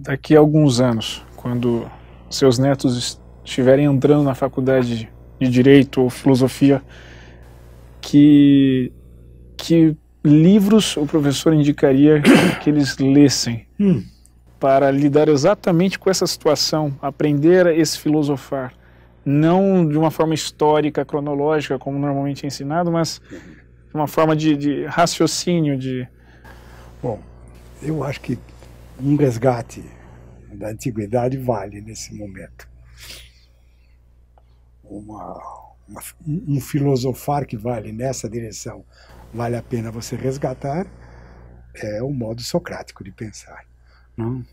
daqui a alguns anos, quando seus netos estiverem entrando na faculdade de Direito ou Filosofia, que livros o professor indicaria que eles lessem para lidar exatamente com essa situação, aprender a esse filosofar, não de uma forma histórica, cronológica, como normalmente é ensinado, mas de uma forma de raciocínio, de... Bom, eu acho que um resgate da antiguidade vale nesse momento. Um filosofar que vale nessa direção, vale a pena você resgatar, é o modo socrático de pensar. Não,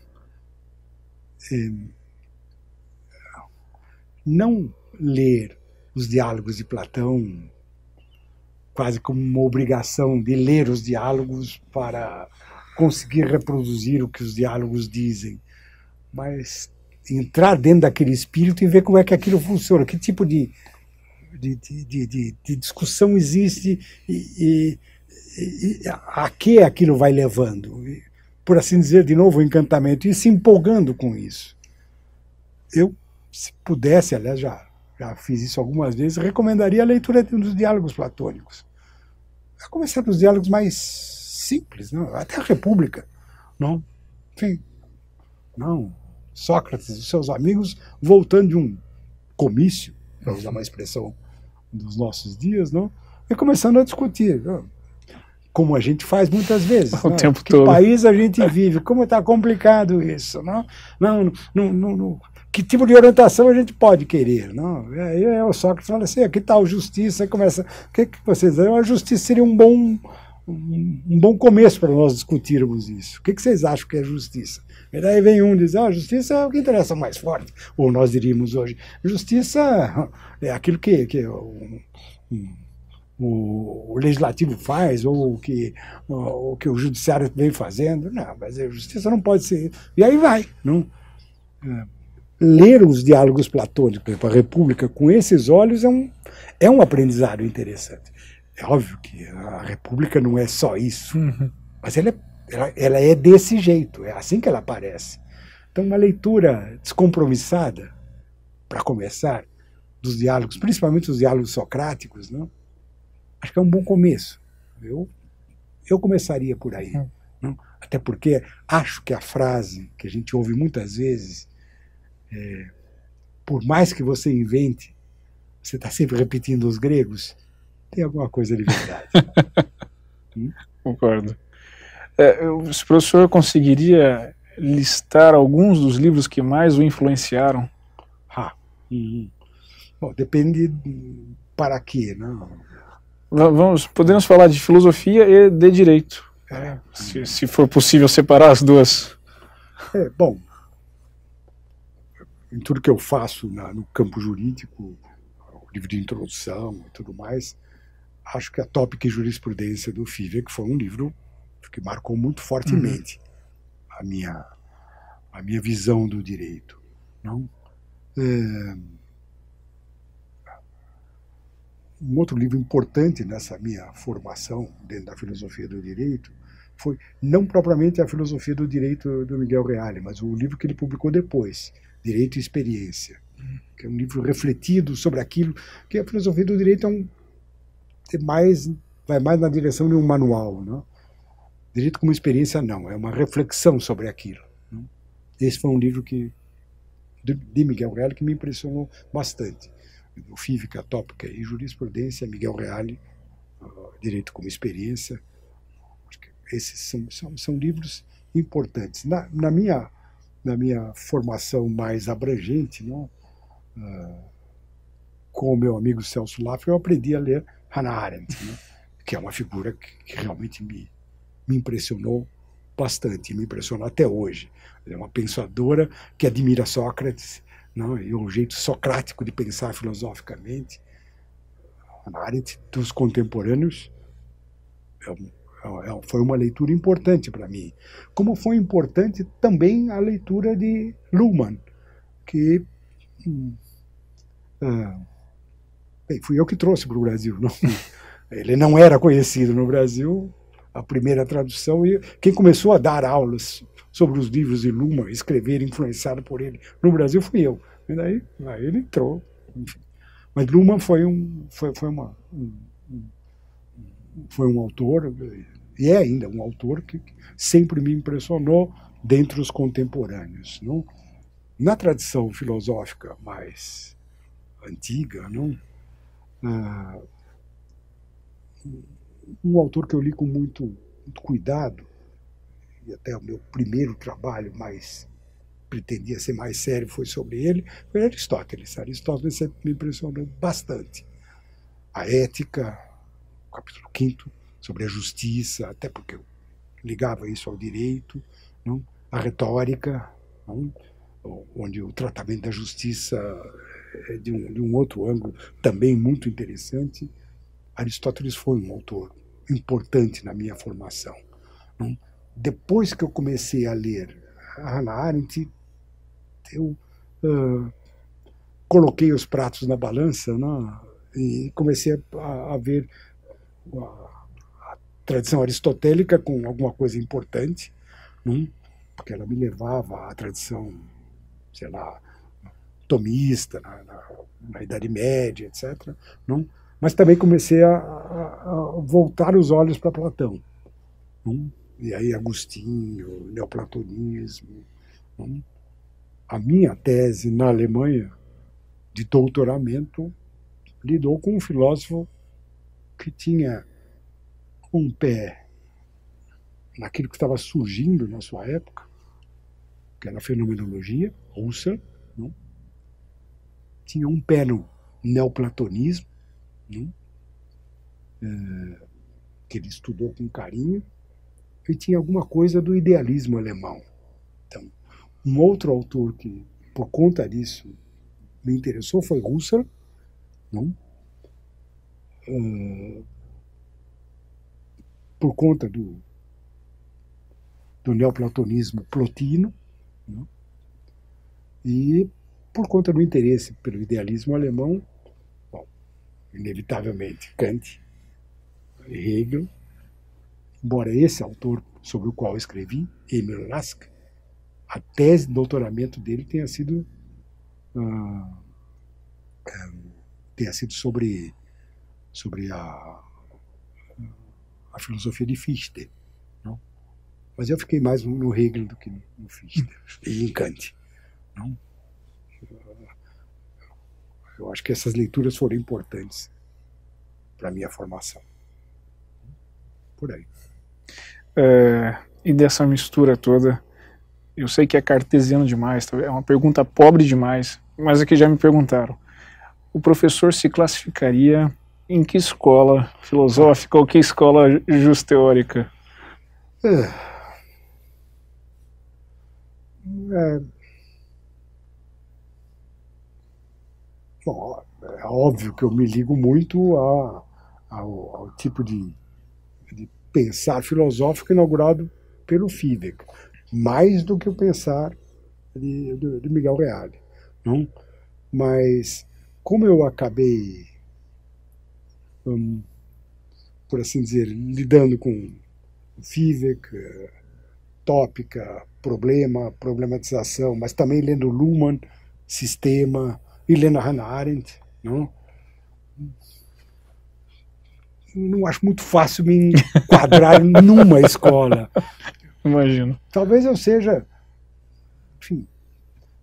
não ler os diálogos de Platão quase como uma obrigação de ler os diálogos para conseguir reproduzir o que os diálogos dizem, mas entrar dentro daquele espírito e ver como é que aquilo funciona, que tipo de discussão existe e a que aquilo vai levando. Por assim dizer, de novo, o encantamento, e se empolgando com isso. Eu, se pudesse, aliás, já fiz isso algumas vezes, recomendaria a leitura dos diálogos platônicos. A começar dos diálogos mais simples, não? Até a República. Não? Enfim, não. Sócrates e seus amigos voltando de um comício, para usar uma expressão dos nossos dias, não? E começando a discutir, não? Como a gente faz muitas vezes. O tempo que todo. país a gente vive, como está complicado isso. Não? Que tipo de orientação a gente pode querer? Não? Aí o Sócrates fala assim, aqui está a justiça, começa. O que vocês dizem? A justiça seria um bom começo para nós discutirmos isso. O que vocês acham que é justiça? E daí vem um e diz, a justiça é o que interessa mais forte. Ou nós diríamos hoje, justiça é aquilo que o legislativo faz, ou que o judiciário vem fazendo. Não, mas a justiça não pode ser. E aí vai. Não? Ler os diálogos platônicos, a República, com esses olhos é um aprendizado interessante. É óbvio que a República não é só isso, mas ela é desse jeito, é assim que ela aparece. Então, uma leitura descompromissada, para começar, dos diálogos, principalmente os diálogos socráticos, não? Acho que é um bom começo. Eu começaria por aí. Não? Até porque acho que a frase que a gente ouve muitas vezes, por mais que você invente, você está sempre repetindo os gregos, tem alguma coisa de verdade. Concordo. O professor conseguiria listar alguns dos livros que mais o influenciaram? Bom, depende para quê, não? Podemos falar de filosofia e de direito, se for possível separar as duas. Bom, em tudo que eu faço no campo jurídico, o livro de introdução e tudo mais, acho que a Tópica e Jurisprudência do Fivek foi um livro que marcou muito fortemente a minha visão do direito. Não? Um outro livro importante nessa minha formação dentro da filosofia do direito foi, não propriamente a filosofia do direito do Miguel Reale, mas o livro que ele publicou depois, Direito e Experiência, que é um livro refletido sobre aquilo que a filosofia do direito vai mais na direção de um manual. Não? Direito como experiência não, é uma reflexão sobre aquilo. Não? Esse foi um livro de Miguel Reale que me impressionou bastante. O Fivek, a Tópica e Jurisprudência, Miguel Reale, Direito como Experiência. Acho que esses são livros importantes. Na minha formação mais abrangente, não? Com o meu amigo Celso Laffer, eu aprendi a ler Hannah Arendt, né? Que é uma figura que realmente me impressionou bastante, me impressiona até hoje. Ela é uma pensadora que admira Sócrates, não? E o jeito socrático de pensar filosoficamente. Hannah Arendt, dos contemporâneos, foi uma leitura importante para mim. Como foi importante também a leitura de Luhmann, que fui eu que trouxe para o Brasil. Não? Ele não era conhecido no Brasil, a primeira tradução, e quem começou a dar aulas sobre os livros de Luhmann, escrever influenciado por ele no Brasil, fui eu. E daí aí ele entrou. Enfim. Mas Luhmann foi um autor, e é ainda um autor que sempre me impressionou dentre os contemporâneos. Não? Na tradição filosófica mais antiga, não? Um autor que eu li com muito cuidado, e até o meu primeiro trabalho mais pretendia ser mais sério foi sobre ele, foi Aristóteles. Aristóteles sempre me impressionou bastante. A ética, o capítulo 5º, sobre a justiça, até porque eu ligava isso ao direito, não? A retórica, não? Onde o tratamento da justiça é de um outro ângulo também muito interessante. Aristóteles foi um autor importante na minha formação. Não? Depois que eu comecei a ler a Hannah Arendt, eu coloquei os pratos na balança, né, e comecei a ver a tradição aristotélica com alguma coisa importante, né, porque ela me levava à tradição, sei lá, tomista, na Idade Média, etc. Não? Mas também comecei a voltar os olhos para Platão. Não? E aí Agostinho, neoplatonismo. Não? A minha tese na Alemanha, de doutoramento, lidou com um filósofo que tinha um pé naquilo que estava surgindo na sua época, que era a fenomenologia, Husserl, não? Tinha um pé no neoplatonismo, não? Que ele estudou com carinho, e tinha alguma coisa do idealismo alemão. Então, um outro autor que, por conta disso, me interessou foi Husserl, não? Por conta do neoplatonismo plotino, não? E por conta do interesse pelo idealismo alemão, bom, inevitavelmente Kant, Hegel, embora esse autor sobre o qual eu escrevi, Emil Lask, a tese de doutoramento dele tenha sido sobre a filosofia de Fichte. Não? Mas eu fiquei mais no Hegel do que no Fichte e em Kant. Não? Eu acho que essas leituras foram importantes para a minha formação. Por aí. E dessa mistura toda, eu sei que é cartesiano demais, é uma pergunta pobre demais, mas é que já me perguntaram. O professor se classificaria em que escola filosófica ou que escola justeórica? Bom, é óbvio que eu me ligo muito ao tipo de pensar filosófico inaugurado pelo Fidek, mais do que o pensar de Miguel Reale. Não? Mas, como eu acabei, por assim dizer, lidando com Fidek, tópica, problematização, mas também lendo Luhmann, sistema, e lendo a Hannah Arendt, não acho muito fácil me enquadrar numa escola. Imagino. Talvez eu seja, enfim,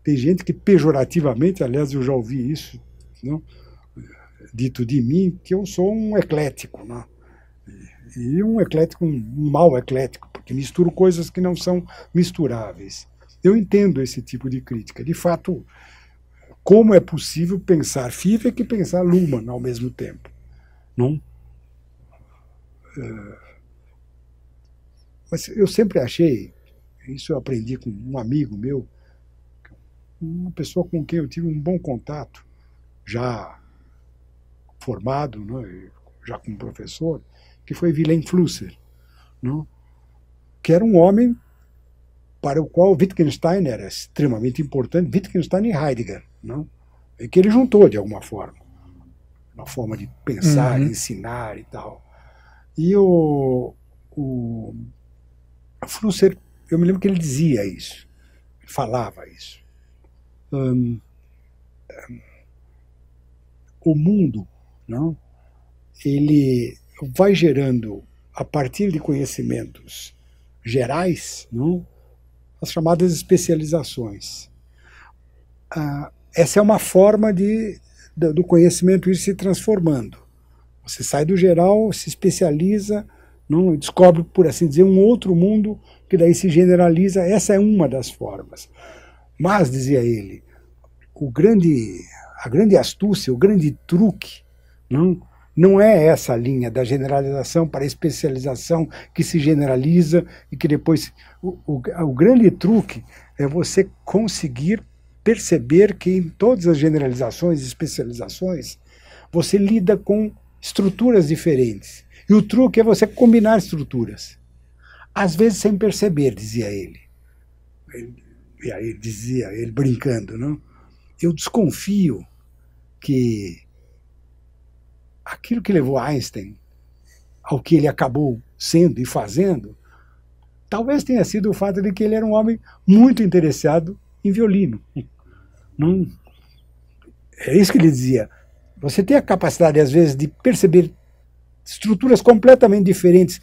tem gente que pejorativamente, aliás, eu já ouvi isso, não? Dito de mim, que eu sou um eclético, não? E um eclético, um mau eclético, porque misturo coisas que não são misturáveis. Eu entendo esse tipo de crítica. De fato, como é possível pensar Fidek e pensar Luhmann ao mesmo tempo? Não? Mas eu sempre achei, isso eu aprendi com um amigo meu, uma pessoa com quem eu tive um bom contato, já formado, né, já como professor, que foi Wilhelm Flusser, não? Que era um homem para o qual Wittgenstein era extremamente importante, Wittgenstein e Heidegger, não? E que ele juntou de alguma forma, uma forma de pensar, ensinar e tal. E o o Flusser, eu me lembro que ele dizia isso, falava isso. O mundo, não, ele vai gerando, a partir de conhecimentos gerais, não, as chamadas especializações. Essa é uma forma do conhecimento ir se transformando. Você sai do geral, se especializa, não, descobre, por assim dizer, um outro mundo que daí se generaliza. Essa é uma das formas. Mas, dizia ele, a grande astúcia, o grande truque, não é essa linha da generalização para a especialização que se generaliza e que depois... O grande truque é você conseguir perceber que em todas as generalizações e especializações você lida com estruturas diferentes. E o truque é você combinar estruturas. Às vezes sem perceber, dizia ele. E aí dizia ele brincando, não? Eu desconfio que aquilo que levou Einstein ao que ele acabou sendo e fazendo, talvez tenha sido o fato de que ele era um homem muito interessado em violino. Não, é isso que ele dizia. Você tem a capacidade, às vezes, de perceber estruturas completamente diferentes,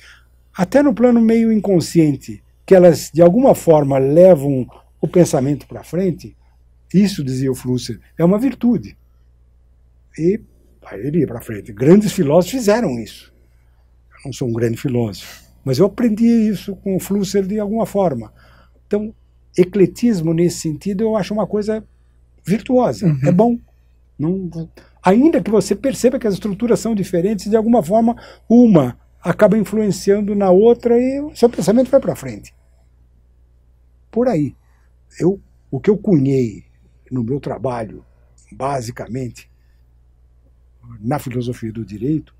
até no plano meio inconsciente, que elas, de alguma forma, levam o pensamento para frente. Isso, dizia o Flusser, é uma virtude. E aí ele ia para frente. Grandes filósofos fizeram isso. Eu não sou um grande filósofo, mas eu aprendi isso com o Flusser de alguma forma. Então, ecletismo, nesse sentido, eu acho uma coisa virtuosa. É bom. Não, ainda que você perceba que as estruturas são diferentes, de alguma forma, uma acaba influenciando na outra e o seu pensamento vai para frente. Por aí. O que eu cunhei no meu trabalho, basicamente, na filosofia do direito,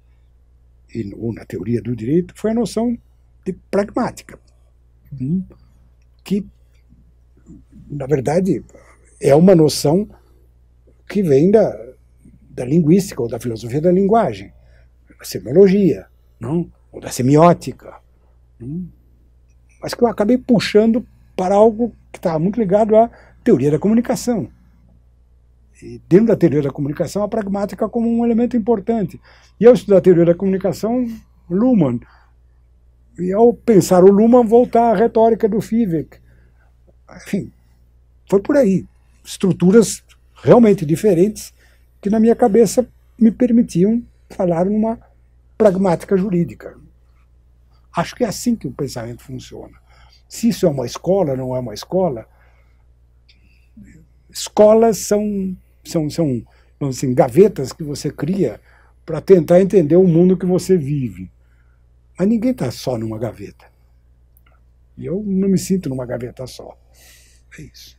ou na teoria do direito, foi a noção de pragmática, que, na verdade, é uma noção que vem da linguística ou da filosofia da linguagem, da semiologia, não? Ou da semiótica, mas que eu acabei puxando para algo que estava muito ligado à teoria da comunicação. E dentro da teoria da comunicação, a pragmática como um elemento importante. E ao estudar a teoria da comunicação, Luhmann, e ao pensar o Luhmann, voltar à retórica do Fivék. Enfim, foi por aí. Estruturas realmente diferentes que na minha cabeça me permitiam falar numa pragmática jurídica. Acho que é assim que o pensamento funciona. Se isso é uma escola, não é uma escola, escolas são assim, gavetas que você cria para tentar entender o mundo que você vive. Mas ninguém está só numa gaveta. E eu não me sinto numa gaveta só. É isso.